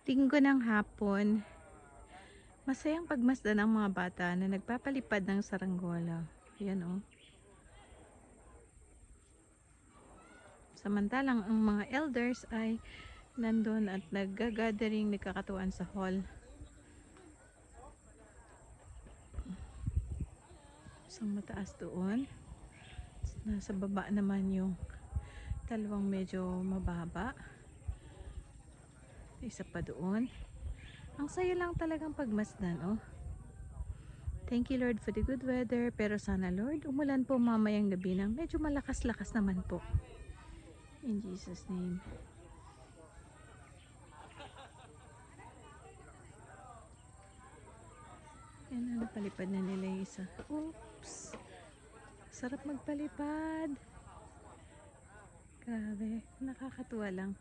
Linggo ng hapon, masayang pagmasdan ang mga bata na nagpapalipad ng saranggola. Ayan oh. Samantalang ang mga elders ay nandun at nagga-gathering, nagkakatuan sa hall. Isang mataas doon. Nasa baba naman yung dalawang medyo mababa. Isa pa doon. Ang saya lang talagang pagmasdan oh. Thank you Lord for the good weather, pero sana Lord umulan po mamayang gabi ng medyo malakas-lakas naman po. In Jesus name. Yan na, napalipad na nila yung isa. Oops! Sarap magpalipad. Grabe, nakakatuwa lang.